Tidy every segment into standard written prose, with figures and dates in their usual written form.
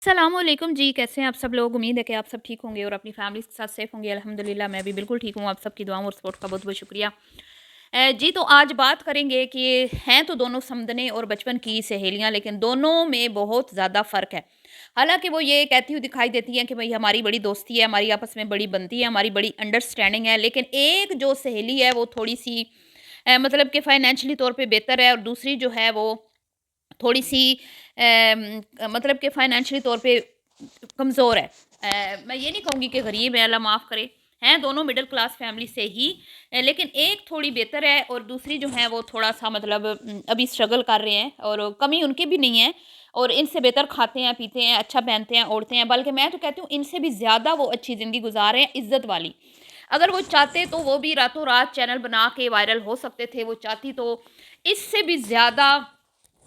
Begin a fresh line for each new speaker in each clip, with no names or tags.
सलामुअलैकुम जी, कैसे हैं आप सब लोग? उम्मीद है कि आप सब ठीक होंगे और अपनी फैमिली के साथ सेफ होंगे। अल्हम्दुलिल्लाह मैं भी बिल्कुल ठीक हूँ। आप सबकी दुआओं और सपोर्ट का बहुत बहुत शुक्रिया। जी, तो आज बात करेंगे कि हैं तो दोनों समदने और बचपन की सहेलियां, लेकिन दोनों में बहुत ज़्यादा फ़र्क है। हालांकि वो ये कहती हुई दिखाई देती हैं कि भाई हमारी बड़ी दोस्ती है, हमारी आपस में बड़ी बनती है, हमारी बड़ी अंडरस्टैंडिंग है, लेकिन एक जो सहेली है वो थोड़ी सी मतलब कि फाइनेंशियली तौर पे बेहतर है और दूसरी जो है वो थोड़ी-सी मतलब कि फाइनेंशियली तौर पे कमज़ोर है। मैं ये नहीं कहूँगी कि गरीब है, अल्लाह माफ़ करे, हैं दोनों मिडल क्लास फैमिली से ही लेकिन एक थोड़ी बेहतर है और दूसरी जो है वो थोड़ा-सा मतलब अभी स्ट्रगल कर रहे हैं और कमी उनकी भी नहीं है और इनसे बेहतर खाते हैं, पीते हैं, अच्छा पहनते हैं, ओढ़ते हैं, बल्कि मैं तो कहती हूँ इनसे भी ज़्यादा वो अच्छी ज़िंदगी गुज़ार रहे हैं, इज़्ज़त वाली। अगर वो चाहते तो वो भी रातों-रात चैनल बना के वायरल हो सकते थे, वो चाहती तो इससे भी ज़्यादा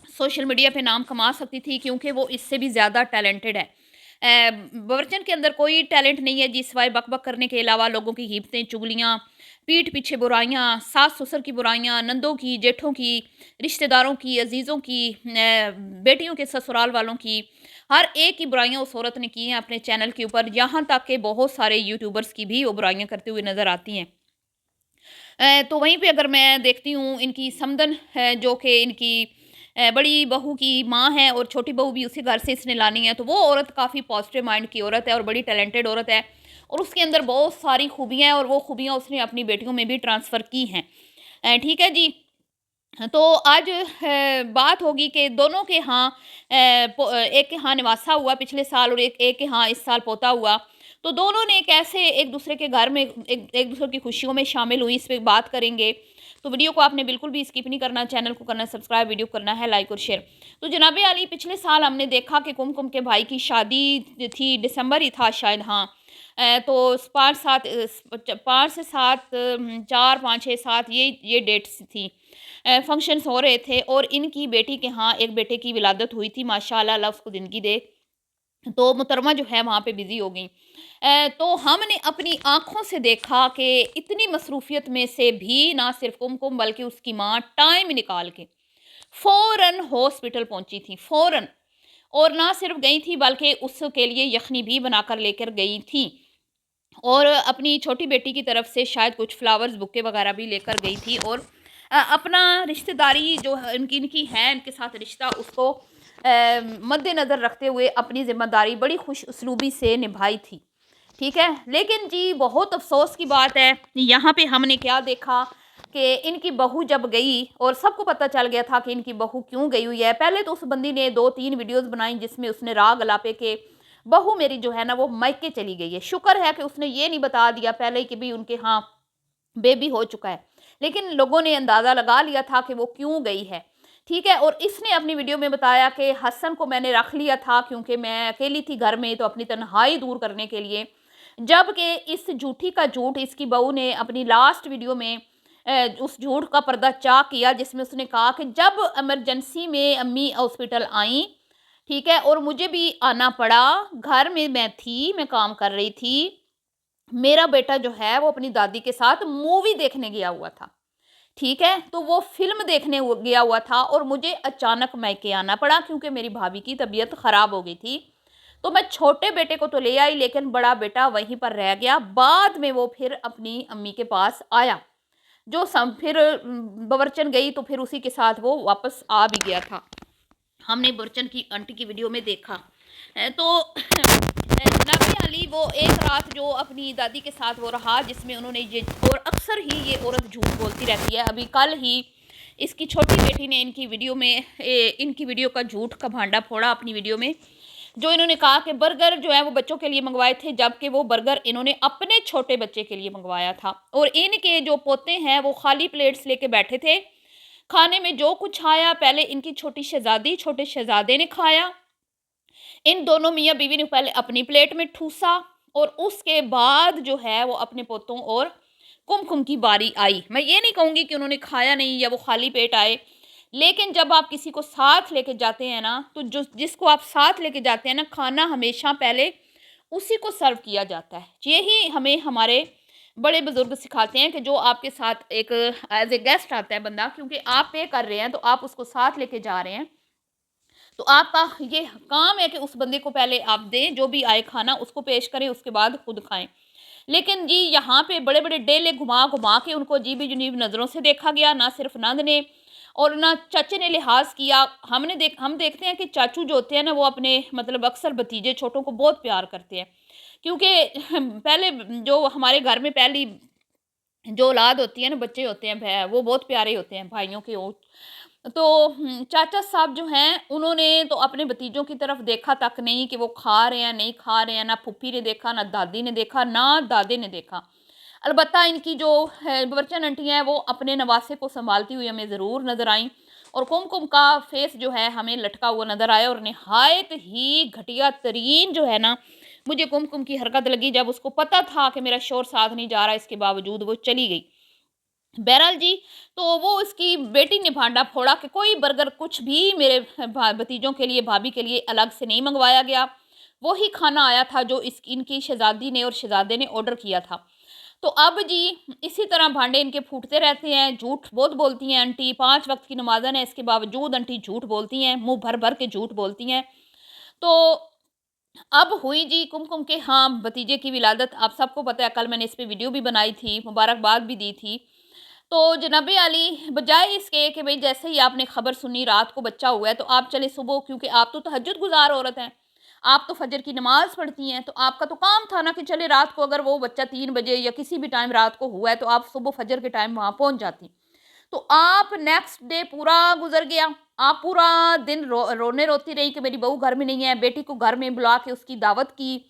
सोशल मीडिया पे नाम कमा सकती थी क्योंकि वो इससे भी ज़्यादा टैलेंटेड है। बावर्चन के अंदर कोई टैलेंट नहीं है जी सिवाय बक-बक करने के अलावा लोगों की गिबतें, चुगलियाँ, पीठ पीछे बुराइयाँ, सास-ससुर की बुराइयाँ, नंदों की, जेठों की, रिश्तेदारों की, अजीज़ों की, बेटियों के ससुराल वालों की, हर एक की बुराइयाँ उस औरत ने की हैं अपने चैनल के ऊपर, यहाँ तक कि बहुत सारे यूट्यूबर्स की भी वो बुराइयाँ करते हुए नज़र आती हैं। तो वहीं पे अगर मैं देखती हूँ इनकी समदन है जो कि इनकी बड़ी बहू की माँ है और छोटी बहू भी उसी घर से इसने लानी है, तो वो औरत काफ़ी पॉजिटिव माइंड की औरत है और बड़ी टैलेंटेड औरत है और उसके अंदर बहुत सारी खूबियाँ हैं और वो खूबियाँ उसने अपनी बेटियों में भी ट्रांसफ़र की हैं। ठीक है जी। तो आज बात होगी कि दोनों के यहाँ एक के यहाँ निवासा हुआ पिछले साल और एक एक के यहाँ इस साल पोता हुआ। तो दोनों ने कैसे एक दूसरे के घर में एक एक दूसरे की खुशियों में शामिल हुई, इस पे बात करेंगे। तो वीडियो को आपने बिल्कुल भी स्किप नहीं करना, चैनल को करना है सब्सक्राइब, वीडियो करना है लाइक और शेयर। तो जनाब अली, पिछले साल हमने देखा कि कुमकुम के भाई की शादी थी, दिसंबर ही था शायद, हाँ। तो 5 से 7 4 5 6 7 ये डेट्स थी। फंक्शंस हो रहे थे और इनकी बेटी के यहाँ एक बेटे की विलादत हुई थी, माशाल्लाह, अल्लाह उसको ज़िंदगी दे। तो मुहतरमा जो है वहाँ पे बिज़ी हो गईं। तो हमने अपनी आँखों से देखा कि इतनी मसरूफ़ियत में से भी ना सिर्फ़ कुमकुम बल्कि उसकी माँ टाइम निकाल के फ़ौरन हॉस्पिटल पहुँची थी, फ़ौरन। और ना सिर्फ़ गई थी बल्कि उसके लिए यख़नी भी बनाकर लेकर गई थी। और अपनी छोटी बेटी की तरफ से शायद कुछ फ्लावर्स, बुके वगैरह भी लेकर गई थी और अपना रिश्तेदारी जो है इनकी इनकी है, इनके साथ रिश्ता उसको मद्देनज़र रखते हुए अपनी ज़िम्मेदारी बड़ी खुश उसलूबी से निभाई थी। ठीक है? लेकिन जी बहुत अफ़सोस की बात है, यहाँ पे हमने क्या देखा कि इनकी बहू जब गई और सबको पता चल गया था कि इनकी बहू क्यों गई हुई है। पहले तो उस बंदी ने 2-3 वीडियोज़ बनाई जिसमें उसने राग अलापे के बहू मेरी जो है ना वो मायके चली गई है। शुक्र है कि उसने ये नहीं बता दिया पहले ही कि भई उनके यहाँ बेबी हो चुका है। लेकिन लोगों ने अंदाज़ा लगा लिया था कि वो क्यों गई है। ठीक है? और इसने अपनी वीडियो में बताया कि हसन को मैंने रख लिया था क्योंकि मैं अकेली थी घर में, तो अपनी तन्हाई दूर करने के लिए। जबकि इस झूठी का झूठ इसकी बहू ने अपनी लास्ट वीडियो में उस झूठ का पर्दाचा किया जिसमें उसने कहा कि जब इमरजेंसी में अम्मी हॉस्पिटल आईं, ठीक है? और मुझे भी आना पड़ा, घर में मैं थी, मैं काम कर रही थी। मेरा बेटा जो है वो अपनी दादी के साथ मूवी देखने गया हुआ था। ठीक है? तो वो फ़िल्म देखने गया हुआ था और मुझे अचानक मायके आना पड़ा क्योंकि मेरी भाभी की तबीयत ख़राब हो गई थी। तो मैं छोटे बेटे को तो ले आई लेकिन बड़ा बेटा वहीं पर रह गया। बाद में वो फिर अपनी अम्मी के पास आया। जो सम फिर बवर्चन गई तो फिर उसी के साथ वो वापस आ भी गया था। हमने बर्चन की आंटी की वीडियो में देखा। तो नबी अली वो एक रात जो अपनी दादी के साथ वो रहा जिसमें उन्होंने ये, और अक्सर ही ये औरत झूठ बोलती रहती है। अभी कल ही इसकी छोटी बेटी ने इनकी वीडियो में इनकी वीडियो का झूठ का भांडा फोड़ा अपनी वीडियो में, जो इन्होंने कहा कि बर्गर जो है वो बच्चों के लिए मंगवाए थे, जबकि वो बर्गर इन्होंने अपने छोटे बच्चे के लिए मंगवाया था और इनके जो पोते हैं वो खाली प्लेट्स लेके बैठे थे। खाने में जो कुछ आया पहले इनकी छोटी शहज़ादी, छोटे शहज़ादे ने खाया। इन दोनों मियाँ-बीवी ने पहले अपनी प्लेट में ठूसा और उसके बाद जो है वो अपने पोतों और कुमकुम की बारी आई। मैं ये नहीं कहूँगी कि उन्होंने खाया नहीं या वो खाली पेट आए, लेकिन जब आप किसी को साथ लेके जाते हैं ना, तो जो जिसको आप साथ लेके जाते हैं ना, खाना हमेशा पहले उसी को सर्व किया जाता है। यही हमें हमारे बड़े-बुज़ुर्ग सिखाते हैं कि जो आपके साथ एक एज़ ए गेस्ट आता है बंदा, क्योंकि आप पे कर रहे हैं, तो आप उसको साथ लेके जा रहे हैं। तो आपका ये काम है कि उस बंदे को पहले आप दें, जो भी आए खाना उसको पेश करें, उसके बाद खुद खाएँ। लेकिन जी यहाँ पे बड़े-बड़े डेले घुमा-घुमा के उनको अजीब-अजीब नज़रों से देखा गया, ना सिर्फ़ नंद ने और ना चाचे ने लिहाज़ किया। हम देखते हैं कि चाचू जो होते हैं ना, वो अपने मतलब अक्सर भतीजे छोटों को बहुत प्यार करते हैं। क्योंकि पहले जो हमारे घर में पहली जो औलाद होती है ना, बच्चे होते हैं वो बहुत प्यारे होते हैं भाइयों के ओ तो चाचा साहब जो हैं, उन्होंने तो अपने भतीजों की तरफ देखा तक नहीं कि वो खा रहे हैं, नहीं खा रहे हैं, ना फूफी ने देखा, ना दादी ने देखा, ना दादे ने देखा। अलबत्ता इनकी जो है बच्चन आंटी हैं, वो अपने नवासे को सँभालती हुई हमें ज़रूर नज़र आईं और कुमकुम का फेस जो है हमें लटका हुआ नज़र आया और निहायत ही घटिया तरीन जो है ना, मुझे कुमकुम की हरकत लगी जब उसको पता था कि मेरा शौहर साथ नहीं जा रहा, इसके बावजूद वो चली गई। बहरहाल जी, तो वो उसकी बेटी ने भांडा फोड़ा कि कोई बर्गर कुछ भी मेरे भतीजों के लिए, भाभी के लिए अलग से नहीं मंगवाया गया। वो ही खाना आया था जो इनकी शहज़ादी ने और शहज़ादे ने ऑर्डर किया था। तो अब जी इसी तरह भांडे इनके फूटते रहते हैं, झूठ बहुत बोलती हैं आंटी, 5 वक़्त की नमाज़न है, इसके बावजूद आंटी झूठ बोलती हैं, मुँह भर-भर के झूठ बोलती हैं। तो अब हुई जी कुमकुम के हाँ, भतीजे की विलादत आप सबको पता है, कल मैंने इस पे वीडियो भी बनाई थी, मुबारकबाद भी दी थी। तो जनाबे अली बजाए इसके कि भई जैसे ही आपने खबर सुनी रात को बच्चा हुआ है तो आप चले सुबह, क्योंकि आप तो तहज्जुद गुज़ार औरत हैं। आप तो फजर की नमाज़ पढ़ती हैं, तो आपका तो काम था ना कि चले रात को अगर वो बच्चा 3 बजे या किसी भी टाइम रात को हुआ है तो आप सुबह फजर के टाइम वहाँ पहुँच जाती। तो आप नेक्स्ट डे पूरा गुज़र गया। आप पूरा दिन रोने-रोती रही कि मेरी बहू घर में नहीं है, बेटी को घर में बुला के उसकी दावत की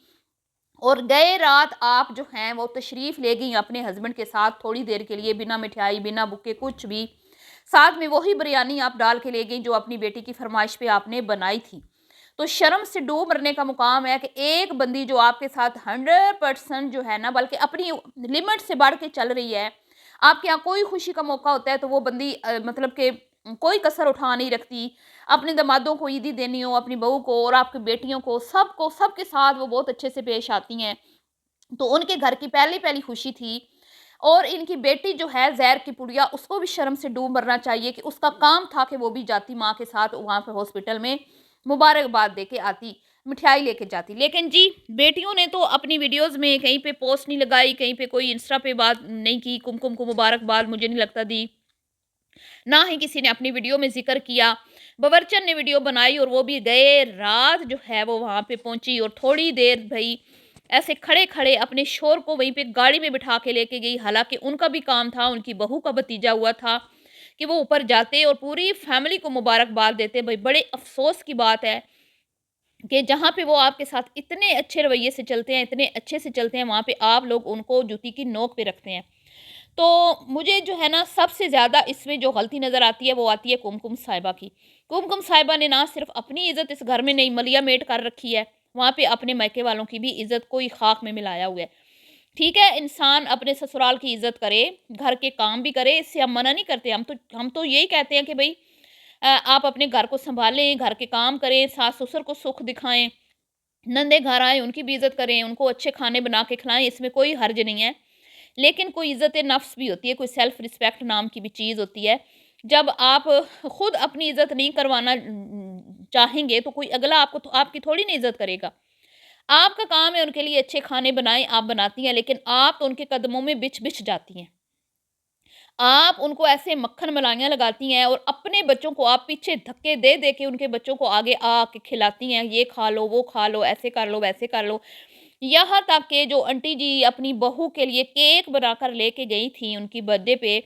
और गए रात आप जो हैं वो तशरीफ़ ले गई अपने हस्बैंड के साथ थोड़ी देर के लिए, बिना मिठाई, बिना बुके कुछ भी। साथ में वही बिरयानी आप डाल के ले गई जो अपनी बेटी की फ़रमाइश पे आपने बनाई थी। तो शर्म से डूब मरने का मुकाम है कि एक बंदी जो आपके साथ 100% जो है ना, बल्कि अपनी लिमिट से बढ़ के चल रही है। आपके यहाँ कोई खुशी का मौका होता है तो वो बंदी मतलब कि कोई कसर उठा नहीं रखती। अपने दामादों को ईदी देनी हो, अपनी बहू को और आपकी बेटियों को, सबको सबके साथ वो बहुत अच्छे से पेश आती हैं। तो उनके घर की पहली-पहली खुशी थी और इनकी बेटी जो है ज़हर की पुड़िया, उसको भी शर्म से डूब मरना चाहिए कि उसका काम था कि वो भी जाती माँ के साथ वहाँ पे हॉस्पिटल में मुबारकबाद दे के आती, मिठाई लेके जाती। लेकिन जी, बेटियों ने तो अपनी वीडियोज़ में कहीं पे पोस्ट नहीं लगाई, कहीं पे कोई इंस्टा पे बात नहीं की, कुमकुम को मुबारकबाद मुझे नहीं लगता दी। ना ही किसी ने अपनी वीडियो में ज़िक्र किया। बवर्चन ने वीडियो बनाई और वो भी गए रात जो है वो वहाँ पे पहुँची और थोड़ी देर भई ऐसे खड़े-खड़े अपने शौहर को वहीं पे गाड़ी में बिठा के लेके गई। हालाँकि उनका भी काम था, उनकी बहू का भतीजा हुआ था कि वो ऊपर जाते और पूरी फैमिली को मुबारकबाद देते। भई बड़े अफ़सोस की बात है कि जहाँ पे वो आपके साथ इतने अच्छे रवैये से चलते हैं, इतने अच्छे से चलते हैं, वहाँ पे आप लोग उनको जूती की नोक पे रखते हैं। तो मुझे जो है ना सबसे ज़्यादा इसमें जो गलती नज़र आती है वो आती है कुमकुम साहिबा की। कुमकुम साहिबा ने ना सिर्फ़ अपनी इज़्ज़त इस घर में नहीं मलिया मेट कर रखी है, वहाँ पे अपने मायके वालों की भी इज़्ज़त कोई ख़ाक में मिलाया हुआ है। ठीक है, इंसान अपने ससुराल की इज़्ज़त करे, घर के काम भी करे, इससे हम मना नहीं करते। हम तो यही कहते हैं कि भई आप अपने घर को सँभालें, घर के काम करें, सास-ससुर को सुख दिखाएँ, नंदे घर आएँ उनकी भी इज़्ज़त करें, उनको अच्छे खाने बना के खिलाएँ, इसमें कोई हर्ज नहीं है। लेकिन कोई इज़्ज़त-ए-नफ़्स भी होती है, कोई सेल्फ़ रिस्पेक्ट नाम की भी चीज़ होती है। जब आप खुद अपनी इज़्ज़त नहीं करवाना चाहेंगे, तो कोई अगला आपको तो आपकी थोड़ी ना इज़्ज़त करेगा। आपका काम है उनके लिए अच्छे खाने बनाएँ, आप बनाती हैं, लेकिन आप तो उनके कदमों में बिछ-बिछ जाती हैं। आप उनको ऐसे मक्खन मलाइयाँ लगाती हैं और अपने बच्चों को आप पीछे धक्के दे-दे के उनके बच्चों को आगे आके खिलाती हैं, ये खा लो, वो खा लो, ऐसे कर लो, वैसे कर लो। यहाँ तक कि जो आंटी जी अपनी बहू के लिए केक बनाकर लेके गई थी उनकी बर्थडे पे,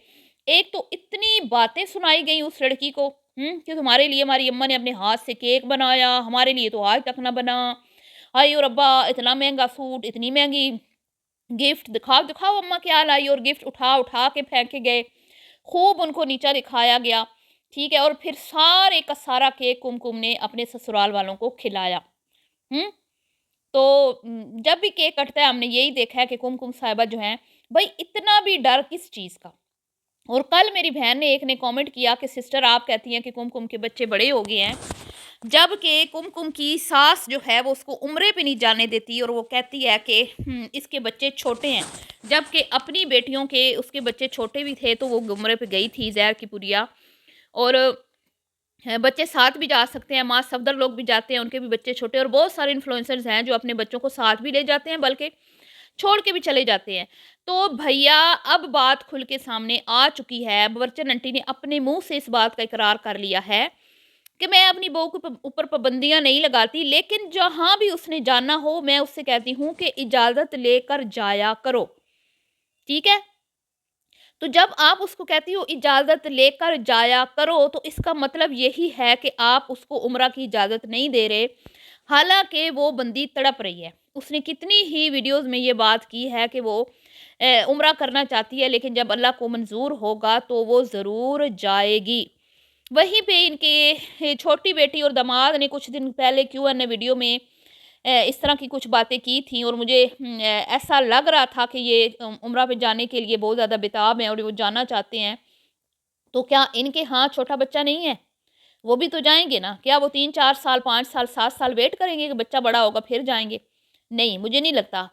एक तो इतनी बातें सुनाई गई उस लड़की को कि तुम्हारे लिए हमारी अम्मा ने अपने हाथ से केक बनाया, हमारे लिए तो आज तक ना बना। हाय ओ रब्बा! इतना महँगा सूट, इतनी महँगी गिफ्ट, दिखाओ दिखाओ अम्मा क्या लाई और गिफ्ट उठा उठा के फेंके गए। खूब उनको नीचा दिखाया गया, ठीक है, और फिर सारे का सारा केक कुमकुम ने अपने ससुराल वालों को खिलाया। हम्म तो जब भी केक कटता है हमने यही देखा है कि कुमकुम साहिबा जो हैं, भाई इतना भी डर किस चीज़ का। और कल मेरी बहन ने एक ने कमेंट किया कि सिस्टर आप कहती हैं कि कुमकुम के बच्चे बड़े हो गए हैं, जबकि कुमकुम की सास जो है वो उसको उम्रे पे नहीं जाने देती और वो कहती है कि इसके बच्चे छोटे हैं, जबकि अपनी बेटियों के उसके बच्चे छोटे भी थे तो वो उम्रे पे गई थी ज़हर की पुरिया। और बच्चे साथ भी जा सकते हैं, माँ सफदर लोग भी जाते हैं, उनके भी बच्चे छोटे, और बहुत सारे इन्फ्लुएंसर्स हैं जो अपने बच्चों को साथ भी ले जाते हैं, बल्कि छोड़ के भी चले जाते हैं। तो भैया अब बात खुल के सामने आ चुकी है। बवरचन आंटी ने अपने मुँह से इस बात का इकरार कर लिया है कि मैं अपनी बहू के ऊपर पाबंदियाँ नहीं लगाती, लेकिन जहाँ भी उसने जाना हो मैं उससे कहती हूँ कि इजाज़त लेकर जाया करो, ठीक है? तो जब आप उसको कहती हो इजाज़त लेकर जाया करो, तो इसका मतलब यही है कि आप उसको उम्रा की इजाज़त नहीं दे रहे। हालाँकि वो बंदी तड़प रही है। उसने कितनी ही वीडियोज़ में ये बात की है कि वो उम्रा करना चाहती है, लेकिन जब अल्लाह को मंज़ूर होगा तो वो ज़रूर जाएगी। वहीं पे इनके छोटी बेटी और दामाद ने कुछ दिन पहले Q&A वीडियो में इस तरह की कुछ बातें की थी, और मुझे ऐसा लग रहा था कि ये उम्रा पे जाने के लिए बहुत ज़्यादा बेताब हैं और वो जाना चाहते हैं। तो क्या इनके यहाँ छोटा बच्चा नहीं है? वो भी तो जाएँगे ना। क्या वो 3-4 साल, 5 साल, 7 साल वेट करेंगे कि बच्चा बड़ा होगा फिर जाएँगे? नहीं, मुझे नहीं लगता।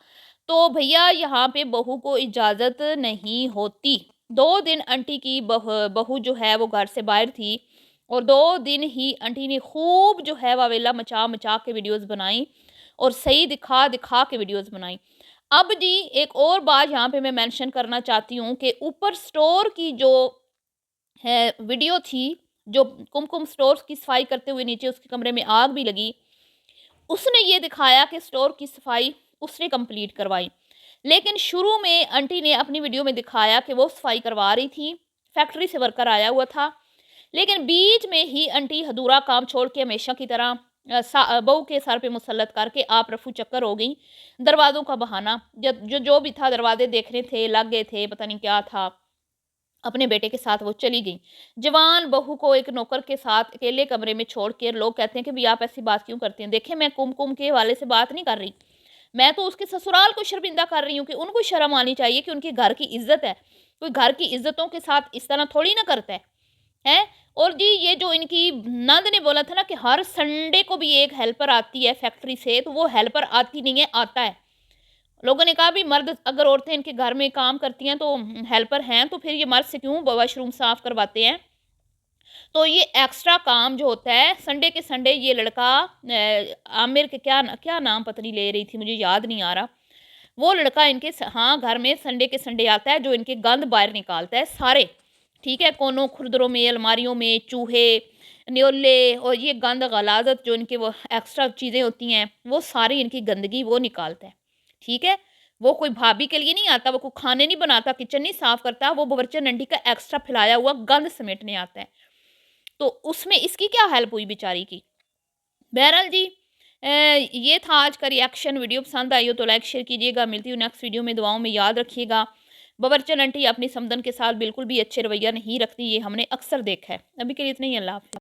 तो भैया यहाँ पे बहू को इजाज़त नहीं होती। 2 दिन आंटी की बहू जो है वो घर से बाहर थी, और 2 दिन ही आंटी ने खूब जो है वावेला मचा-मचा के वीडियोज़ बनाई, और सही दिखा-दिखा के वीडियोज़ बनाई। अब जी एक और बात यहाँ पे मैं मेंशन करना चाहती हूँ कि ऊपर स्टोर की जो है वीडियो थी, जो कुमकुम स्टोर्स की सफाई करते हुए नीचे उसके कमरे में आग भी लगी, उसने ये दिखाया कि स्टोर की सफाई उसने कंप्लीट करवाई। लेकिन शुरू में आंटी ने अपनी वीडियो में दिखाया कि वो सफाई करवा रही थी, फैक्ट्री से वर्कर आया हुआ था। लेकिन बीच में ही आंटी अधूरा काम छोड़ के हमेशा की तरह बहू के सर पे मुसल्लत करके आप रफू चक्कर हो गई। दरवाज़ों का बहाना, जो भी था दरवाजे देखने थे, लग गए थे, पता नहीं क्या था। अपने बेटे के साथ वो चली गई। जवान बहू को एक नौकर के साथ अकेले कमरे में छोड़ के लोग कहते हैं कि भई आप ऐसी बात क्यों करती हैं? देखिए मैं कुमकुम के हवाले से बात नहीं कर रही। मैं तो उसके ससुराल को शर्मिंदा कर रही हूँ कि उनको शर्म आनी चाहिए कि उनके घर की इज़्ज़त है। कोई घर की इज़्ज़तों के साथ इस तरह थोड़ी ना करता है। हैं? और जी ये जो इनकी नंद ने बोला था ना कि हर संडे को भी एक हेल्पर आती है फैक्ट्री से, तो वो हेल्पर आती नहीं है, आता है। लोगों ने कहा भी मर्द अगर औरतें इनके घर में काम करती हैं तो हेल्पर हैं, तो फिर ये मर्द से क्यों वॉशरूम साफ करवाते हैं? तो ये एक्स्ट्रा काम जो होता है संडे के संडे ये लड़का आमिर के क्या नाम पता नहीं ले रही थी, मुझे याद नहीं आ रहा। वो लड़का इनके हाँ घर में संडे के संडे आता है, जो इनके गंद बाहर निकालता है सारे, ठीक है? कोनों खुरदरों में, अलमारियों में चूहे, न्योले और ये गंद गलाजत जो इनके वो एक्स्ट्रा चीज़ें होती हैं, वो सारी इनकी गंदगी वो निकालता है, ठीक है? वो कोई भाभी के लिए नहीं आता, वो कोई खाने नहीं बनाता, किचन नहीं साफ करता, वो बावर्ची आंटी का एक्स्ट्रा फैलाया हुआ गंद समेटने आता है। तो उसमें इसकी क्या हेल्प हुई बेचारी की? बहरहाल जी ये था आज का रिएक्शन। वीडियो पसंद आई हो तो लाइक शेयर कीजिएगा। मिलती हूँ नेक्स्ट वीडियो में, दुआओं में याद रखिएगा। बावर्चन आंटी अपनी समधन के साथ बिल्कुल भी अच्छे रवैया नहीं रखती, ये हमने अक्सर देखा है। अभी के लिए इतना ही, अल्लाह हाफ़िज़।